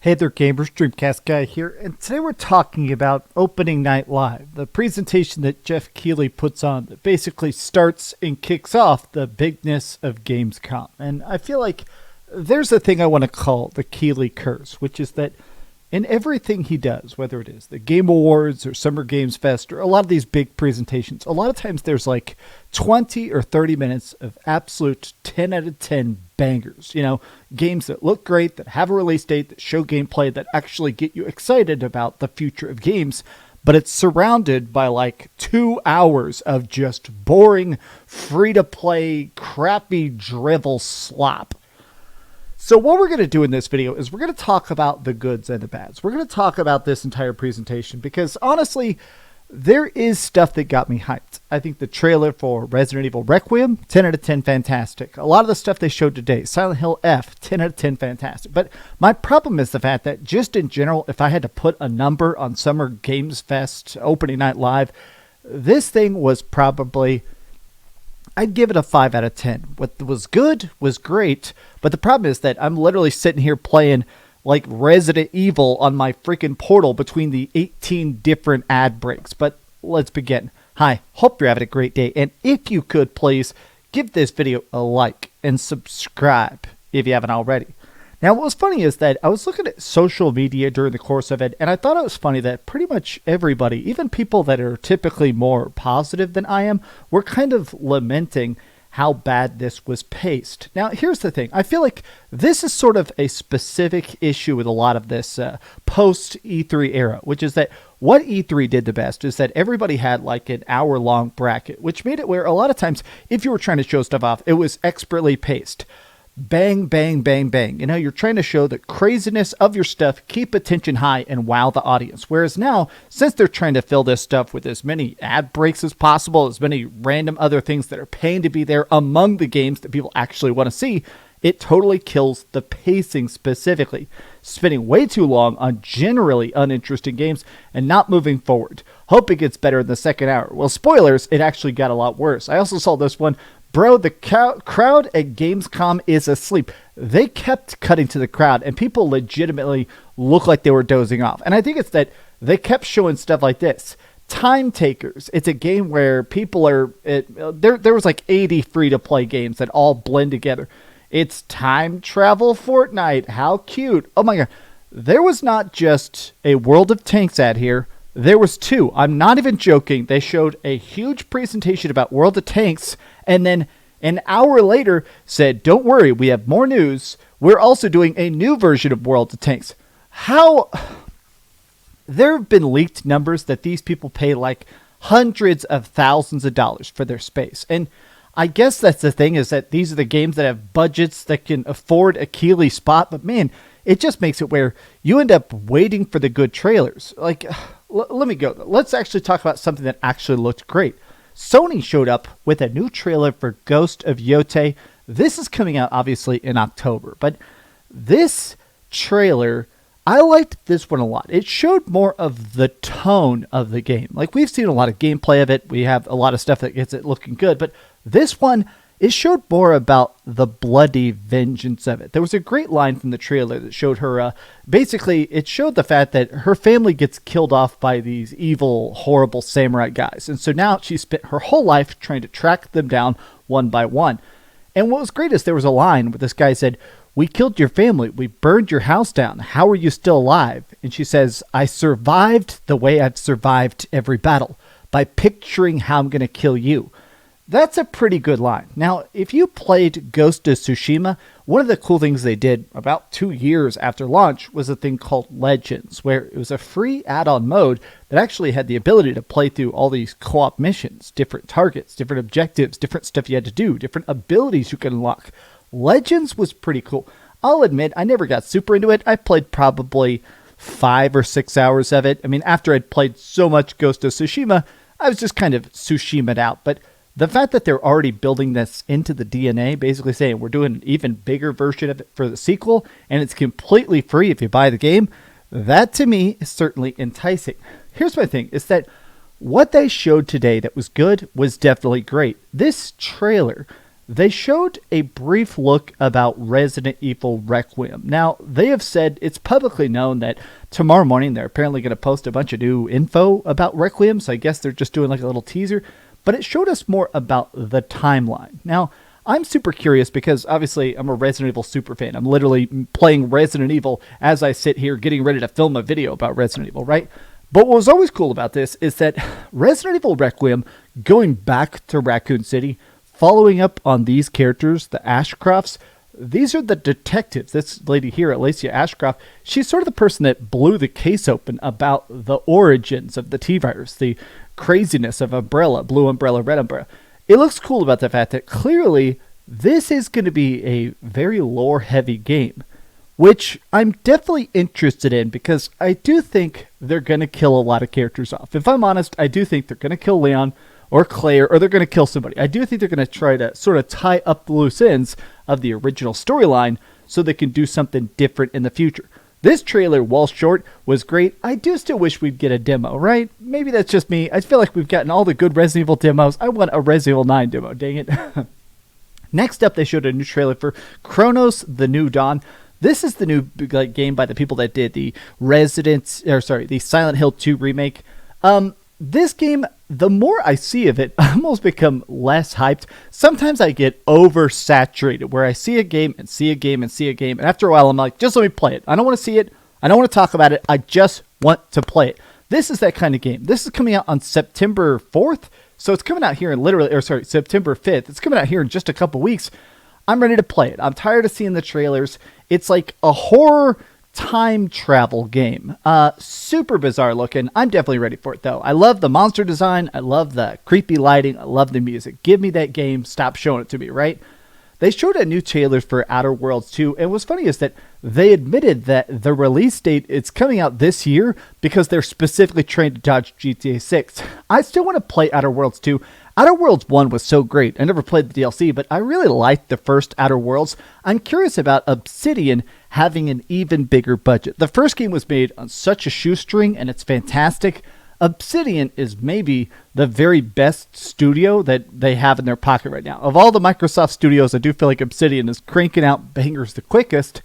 Hey there gamers, DreamcastGuy here, and today we're talking about Opening Night Live, the presentation that Geoff Keighley puts on that basically starts and kicks off the bigness of Gamescom. And I feel like there's a thing I want to call the Keighley curse, which is that in everything he does, whether it is the Game Awards or Summer Games Fest or a lot of these big presentations, a lot of times there's like 20 or 30 minutes of absolute 10 out of 10 bangers. You know, games that look great, that have a release date, that show gameplay, that actually get you excited about the future of games. But it's surrounded by like 2 hours of just boring, free-to-play, crappy drivel slop. So what we're going to do in this video is we're going to talk about the goods and the bads. We're going to talk about this entire presentation because honestly, there is stuff that got me hyped. I think the trailer for Resident Evil Requiem, 10 out of 10 fantastic. A lot of the stuff they showed today, Silent Hill F, 10 out of 10 fantastic. But my problem is the fact that just in general, if I had to put a number on Summer Games Fest Opening Night Live, this thing was probably, I'd give it a 5 out of 10. What was good was great, but the problem is that I'm literally sitting here playing like Resident Evil on my freaking portal between the 18 different ad breaks. But let's begin. Hi, hope you're having a great day, and if you could please give this video a like and subscribe if you haven't already. Now, what was funny is that I was looking at social media during the course of it, and I thought it was funny that pretty much everybody, even people that are typically more positive than I am, were kind of lamenting how bad this was paced. Now, here's the thing. I feel like this is sort of a specific issue with a lot of this post-E3 era, which is that what E3 did the best is that everybody had like an hour-long bracket, which made it where a lot of times, if you were trying to show stuff off, it was expertly paced. Bang, bang, bang, bang. You know, you're trying to show the craziness of your stuff, keep attention high, and wow the audience. Whereas now, since they're trying to fill this stuff with as many ad breaks as possible, as many random other things that are paying to be there among the games that people actually want to see, it totally kills the pacing specifically. Spending way too long on generally uninteresting games and not moving forward. Hope it gets better in the second hour. Well, spoilers, it actually got a lot worse. I also saw this one. Bro, the crowd at Gamescom is asleep. They kept cutting to the crowd, and people legitimately looked like they were dozing off. And I think it's that they kept showing stuff like this. Time Takers. It's a game where people are... There was like 80 free-to-play games that all blend together. It's Time Travel Fortnite. How cute. Oh my god. There was not just a World of Tanks ad here. There was two. I'm not even joking. They showed a huge presentation about World of Tanks, and then an hour later said, don't worry, we have more news. We're also doing a new version of World of Tanks. How? There have been leaked numbers that these people pay like hundreds of thousands of dollars for their space. And I guess that's the thing, is that these are the games that have budgets that can afford a Keighley spot. But man, it just makes it where you end up waiting for the good trailers. Like... Let me go. Let's actually talk about something that actually looked great. Sony showed up with a new trailer for Ghost of Yotei. This is coming out obviously in October, but this trailer, I liked this one a lot. It showed more of the tone of the game. Like, we've seen a lot of gameplay of it. We have a lot of stuff that gets it looking good, but this one, it showed more about the bloody vengeance of it. There was a great line from the trailer that showed her, basically, it showed the fact that her family gets killed off by these evil, horrible samurai guys. And so now she spent her whole life trying to track them down one by one. And what was great is there was a line where this guy said, "We killed your family. We burned your house down. How are you still alive?" And she says, "I survived the way I've survived every battle, by picturing how I'm going to kill you." That's a pretty good line. Now, if you played Ghost of Tsushima, one of the cool things they did about 2 years after launch was a thing called Legends, where it was a free add-on mode that actually had the ability to play through all these co-op missions, different targets, different objectives, different stuff you had to do, different abilities you could unlock. Legends was pretty cool. I'll admit, I never got super into it. I played probably 5 or 6 hours of it. I mean, after I'd played so much Ghost of Tsushima, I was just kind of Tsushima'd out, but the fact that they're already building this into the DNA, basically saying we're doing an even bigger version of it for the sequel, and it's completely free if you buy the game, that to me is certainly enticing. Here's my thing, is that what they showed today that was good was definitely great. This trailer they showed a brief look about Resident Evil Requiem. Now, they have said, it's publicly known that tomorrow morning they're apparently going to post a bunch of new info about Requiem, so I guess they're just doing like a little teaser, but it showed us more about the timeline. Now, I'm super curious because obviously I'm a Resident Evil super fan. I'm literally playing Resident Evil as I sit here getting ready to film a video about Resident Evil, right? But what was always cool about this is that Resident Evil Requiem, going back to Raccoon City, following up on these characters, the Ashcrofts, these are the detectives. This lady here, Alicia Ashcroft, she's sort of the person that blew the case open about the origins of the T-Virus, the craziness of Umbrella, Blue Umbrella, Red Umbrella. It looks cool about the fact that clearly this is going to be a very lore-heavy game, which I'm definitely interested in because I do think they're going to kill a lot of characters off. If I'm honest, I do think they're going to kill Leon or Claire, or they're going to kill somebody. I do think they're going to try to sort of tie up the loose ends of the original storyline so they can do something different in the future. This trailer, while short, was great. I do still wish we'd get a demo, right? Maybe that's just me. I feel like we've gotten all the good Resident Evil demos. I want a Resident Evil 9 demo, dang it. Next up, they showed a new trailer for Cronos the New Dawn. This is the new game by the people that did the the Silent Hill 2 remake. This game, the more I see of it, I almost become less hyped. Sometimes I get oversaturated where I see a game and see a game and see a game. And after a while, I'm like, just let me play it. I don't want to see it. I don't want to talk about it. I just want to play it. This is that kind of game. This is coming out on September 4th. So it's coming out here in September 5th. It's coming out here in just a couple weeks. I'm ready to play it. I'm tired of seeing the trailers. It's like a horror time travel game. Super bizarre looking. I'm definitely ready for it though. I love the monster design. I love the creepy lighting. I love the music. Give me that game. Stop showing it to me, right? They showed a new trailer for Outer Worlds 2, and what's funny is that they admitted that the release date is coming out this year because they're specifically trying to dodge GTA 6. I still want to play Outer Worlds 2. Outer Worlds 1 was so great. I never played the DLC, but I really liked the first Outer Worlds. I'm curious about Obsidian having an even bigger budget. The first game was made on such a shoestring, and it's fantastic. Obsidian is maybe the very best studio that they have in their pocket right now. Of all the Microsoft studios, I do feel like Obsidian is cranking out bangers the quickest.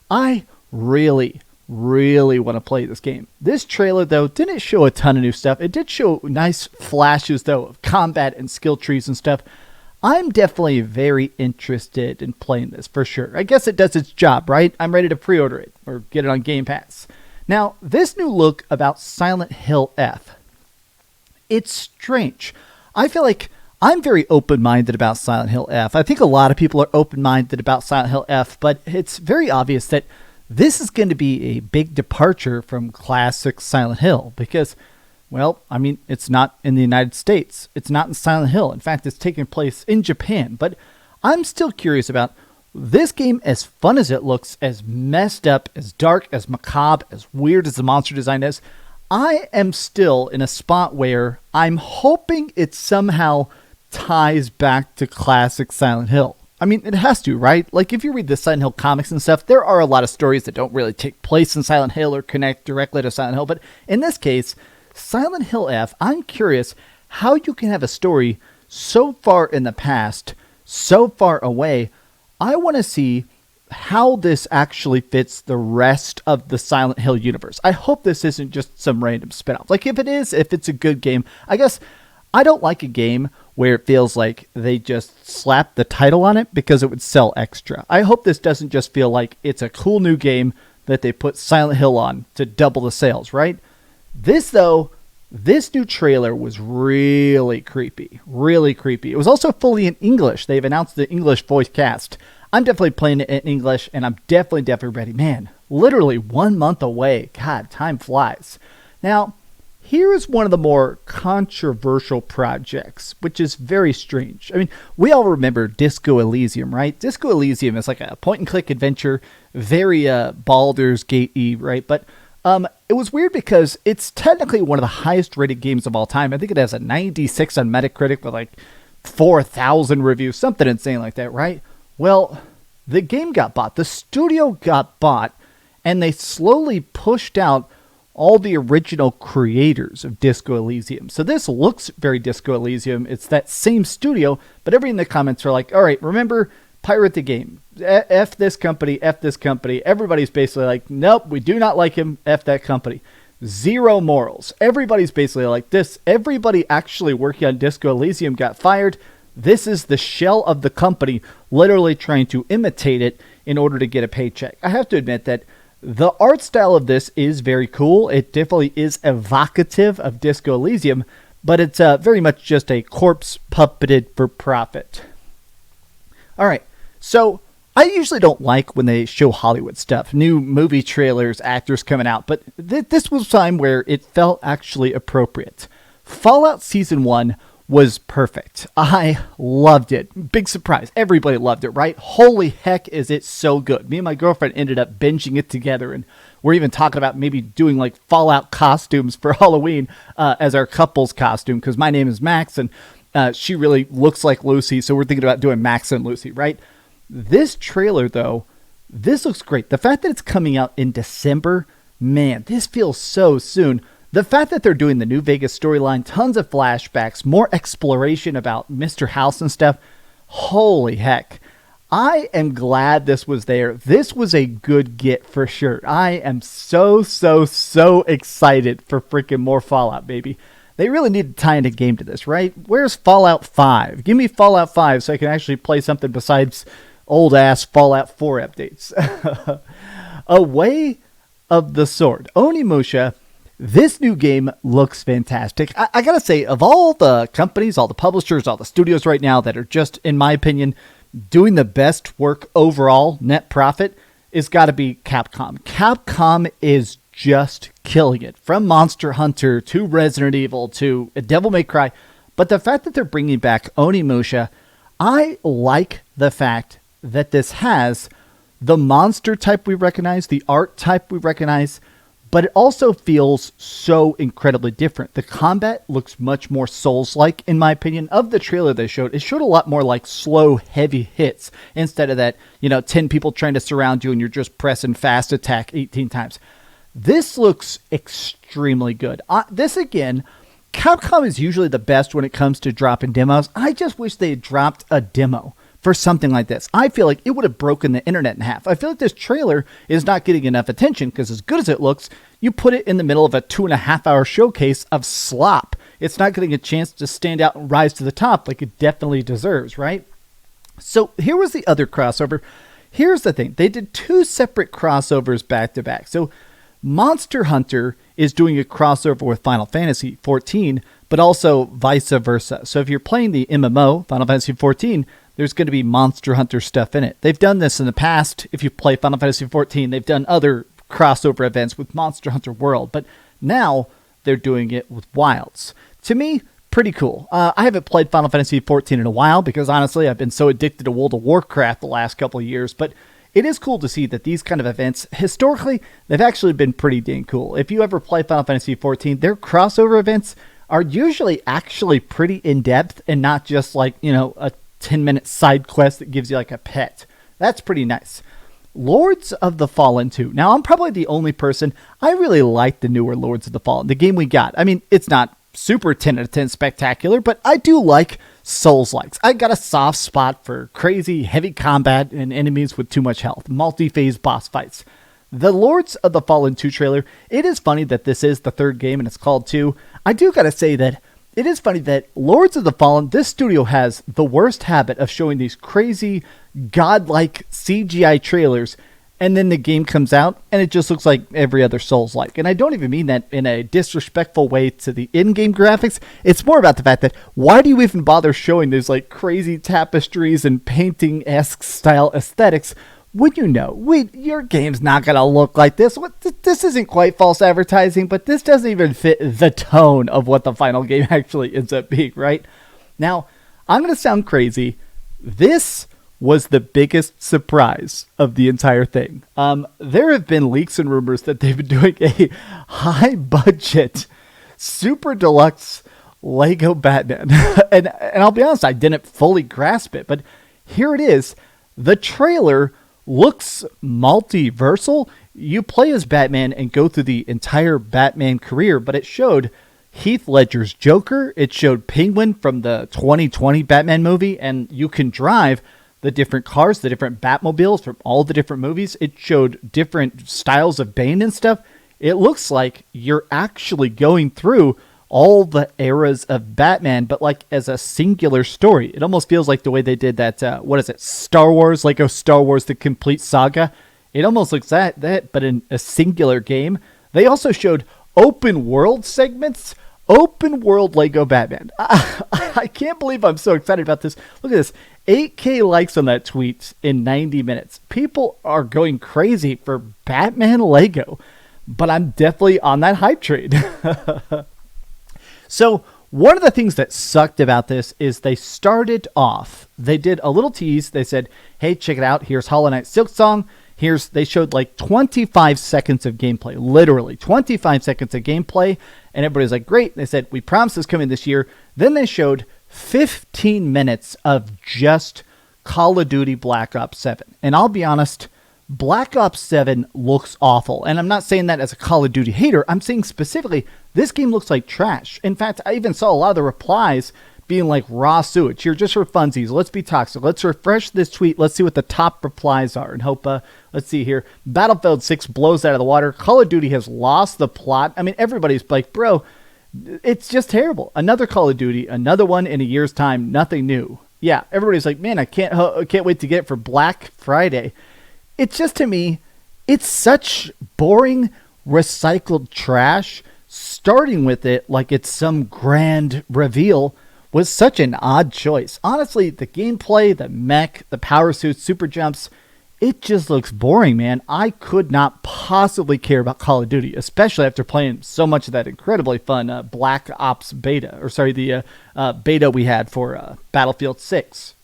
I really want to play this game. This trailer, though, didn't show a ton of new stuff. It did show nice flashes, though, of combat and skill trees and stuff. I'm definitely very interested in playing this, for sure. I guess it does its job, right? I'm ready to pre-order it or get it on Game Pass. Now, this new look about Silent Hill F, it's strange. I feel like I'm very open-minded about Silent Hill F. I think a lot of people are open-minded about Silent Hill F, but it's very obvious that this is going to be a big departure from classic Silent Hill because, well, I mean, it's not in the United States. It's not in Silent Hill. In fact, it's taking place in Japan. But I'm still curious about this game, as fun as it looks, as messed up, as dark, as macabre, as weird as the monster design is. I am still in a spot where I'm hoping it somehow ties back to classic Silent Hill. I mean, it has to, right? Like, if you read the Silent Hill comics and stuff, there are a lot of stories that don't really take place in Silent Hill or connect directly to Silent Hill. But in this case, Silent Hill F, I'm curious how you can have a story so far in the past, so far away. I want to see how this actually fits the rest of the Silent Hill universe. I hope this isn't just some random spinoff. Like, if it is, if it's a good game, I guess I don't like a game where it feels like they just slapped the title on it because it would sell extra. I hope this doesn't just feel like it's a cool new game that they put Silent Hill on to double the sales, right? This new trailer was really creepy. Really creepy. It was also fully in English. They've announced the English voice cast. I'm definitely playing it in English, and I'm definitely ready. Man, literally 1 month away. God, time flies. Now, here is one of the more controversial projects, which is very strange. I mean, we all remember Disco Elysium, right? Disco Elysium is like a point-and-click adventure, very Baldur's Gate-y, right? But it was weird because it's technically one of the highest-rated games of all time. I think it has a 96 on Metacritic with like 4,000 reviews, something insane like that, right? Well, the game got bought. The studio got bought, and they slowly pushed out all the original creators of Disco Elysium. So this looks very Disco Elysium. It's that same studio, but everybody in the comments are like, all right, remember, pirate the game. F this company, F this company. Everybody's basically like, nope, we do not like him, F that company. Zero morals. Everybody's basically like this. Everybody actually working on Disco Elysium got fired. This is the shell of the company literally trying to imitate it in order to get a paycheck. I have to admit that the art style of this is very cool. It definitely is evocative of Disco Elysium, but it's very much just a corpse puppeted for profit. All right, so I usually don't like when they show Hollywood stuff, new movie trailers, actors coming out, but this was a time where it felt actually appropriate. Fallout Season 1 was perfect. I loved it. Big surprise. Everybody loved it, right? Holy heck, is it so good. Me and my girlfriend ended up binging it together, and we're even talking about maybe doing like Fallout costumes for Halloween as our couple's costume, because my name is Max, and she really looks like Lucy, so we're thinking about doing Max and Lucy, right? This trailer, though, this looks great. The fact that it's coming out in December, man, this feels so soon. The fact that they're doing the New Vegas storyline, tons of flashbacks, more exploration about Mr. House and stuff. Holy heck. I am glad this was there. This was a good get for sure. I am so excited for freaking more Fallout, baby. They really need to tie in a game to this, right? Where's Fallout 5? Give me Fallout 5 so I can actually play something besides old-ass Fallout 4 updates. A Way of the Sword. Onimusha. This new game looks fantastic. I gotta say, of all the companies, all the publishers, all the studios right now that are just, in my opinion, doing the best work overall, net profit, is gotta be Capcom. Capcom is just killing it. From Monster Hunter to Resident Evil to Devil May Cry. But the fact that they're bringing back Onimusha, I like the fact that this has the monster type we recognize, the art type we recognize, but it also feels so incredibly different. The combat looks much more Souls-like, in my opinion. Of the trailer they showed, it showed a lot more like slow, heavy hits instead of that, 10 people trying to surround you and you're just pressing fast attack 18 times. This looks extremely good. This, again, Capcom is usually the best when it comes to dropping demos. I just wish they had dropped a demo for something like this. I feel like it would have broken the internet in half. I feel like this trailer is not getting enough attention because as good as it looks, you put it in the middle of a 2.5-hour showcase of slop. It's not getting a chance to stand out and rise to the top like it definitely deserves, right? So here was the other crossover. Here's the thing. They did 2 separate crossovers back to back. So Monster Hunter is doing a crossover with Final Fantasy XIV, but also vice versa. So if you're playing the MMO, Final Fantasy XIV, there's going to be Monster Hunter stuff in it. They've done this in the past. If you play Final Fantasy XIV, they've done other crossover events with Monster Hunter World, but now they're doing it with Wilds. To me, pretty cool. I haven't played Final Fantasy XIV in a while because honestly, I've been so addicted to World of Warcraft the last couple of years, but it is cool to see that these kind of events, historically, they've actually been pretty dang cool. If you ever play Final Fantasy XIV, their crossover events are usually actually pretty in-depth and not just like, a 10-minute side quest that gives you like a pet. That's pretty nice. Lords of the Fallen 2. Now, I'm probably the only person. I really like the newer Lords of the Fallen, the game we got. I mean, it's not super 10 out of 10 spectacular, but I do like Souls-likes. I got a soft spot for crazy, heavy combat and enemies with too much health. Multi-phase boss fights. The Lords of the Fallen 2 trailer, it is funny that this is the third game and it's called 2. I do gotta say that it is funny that Lords of the Fallen, this studio has the worst habit of showing these crazy, godlike CGI trailers, and then the game comes out, and it just looks like every other Souls-like. And I don't even mean that in a disrespectful way to the in-game graphics. It's more about the fact that, why do you even bother showing those like crazy tapestries and painting-esque style aesthetics when your game's not going to look like this? This isn't quite false advertising, but this doesn't even fit the tone of what the final game actually ends up being, right? Now, I'm going to sound crazy. This was the biggest surprise of the entire thing. There have been leaks and rumors that they've been doing a high-budget, super deluxe Lego Batman. and I'll be honest, I didn't fully grasp it, but here it is. The trailer looks multiversal. You play as Batman and go through the entire Batman career, but it showed Heath Ledger's Joker. It showed Penguin from the 2020 Batman movie, and you can drive the different cars, the different Batmobiles from all the different movies. It showed different styles of Bane and stuff. It looks like you're actually going through all the eras of Batman, but like as a singular story. It almost feels like the way they did that, Star Wars, Lego Star Wars, The Complete Saga. It almost looks like that, but in a singular game. They also showed open world segments, open world Lego Batman. I can't believe I'm so excited about this. Look at this, 8K likes on that tweet in 90 minutes. People are going crazy for Batman Lego, but I'm definitely on that hype train. So one of the things that sucked about this is they started off, they did a little tease. They said, hey, check it out. Here's Hollow Knight Silksong. They showed like 25 seconds of gameplay, literally 25 seconds of gameplay. And everybody's like, great. They said, we promise this coming this year. Then they showed 15 minutes of just Call of Duty Black Ops 7. And I'll be honest, Black Ops 7 looks awful. And I'm not saying that as a Call of Duty hater. I'm saying specifically, this game looks like trash. In fact, I even saw a lot of the replies being like raw sewage. Here, just for funsies, let's be toxic. Let's refresh this tweet. Let's see what the top replies are. And hope, let's see here. Battlefield 6 blows out of the water. Call of Duty has lost the plot. I mean, everybody's like, bro, it's just terrible. Another Call of Duty, another one in a year's time, nothing new. Yeah, everybody's like, man, I can't wait to get it for Black Friday. It's just, to me, it's such boring, recycled trash. Starting with it like it's some grand reveal was such an odd choice. Honestly, the gameplay, the mech, the power suits, super jumps, it just looks boring, man. I could not possibly care about Call of Duty, especially after playing so much of that incredibly fun Black Ops beta, the beta we had for Battlefield 6.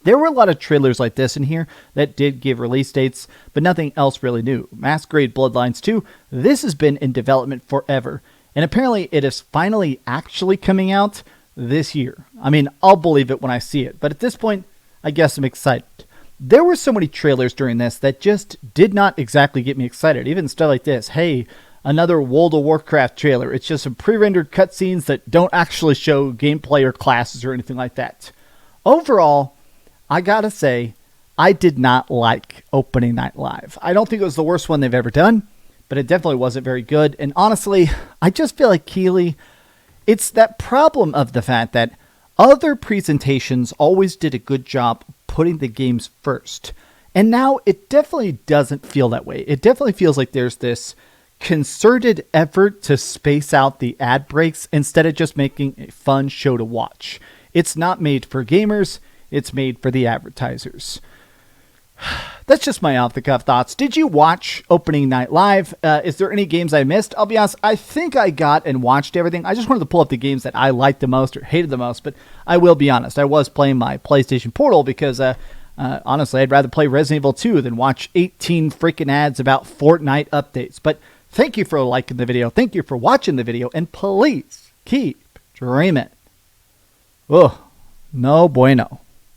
There were a lot of trailers like this in here that did give release dates, but nothing else really new. Masquerade Bloodlines 2, this has been in development forever, and apparently it is finally actually coming out this year. I mean, I'll believe it when I see it, but at this point, I guess I'm excited. There were so many trailers during this that just did not exactly get me excited. Even stuff like this. Hey, another World of Warcraft trailer. It's just some pre-rendered cutscenes that don't actually show gameplay or classes or anything like that. Overall, I gotta say, I did not like Opening Night Live. I don't think it was the worst one they've ever done, but it definitely wasn't very good. And honestly, I just feel like Keighley, it's that problem of the fact that other presentations always did a good job putting the games first. And now it definitely doesn't feel that way. It definitely feels like there's this concerted effort to space out the ad breaks instead of just making a fun show to watch. It's not made for gamers. It's made for the advertisers. That's just my off-the-cuff thoughts. Did you watch Opening Night Live? Is there any games I missed? I'll be honest, I think I got and watched everything. I just wanted to pull up the games that I liked the most or hated the most, but I will be honest. I was playing my PlayStation Portal because, honestly, I'd rather play Resident Evil 2 than watch 18 freaking ads about Fortnite updates. But thank you for liking the video. Thank you for watching the video, and please keep dreaming. Oh, no bueno.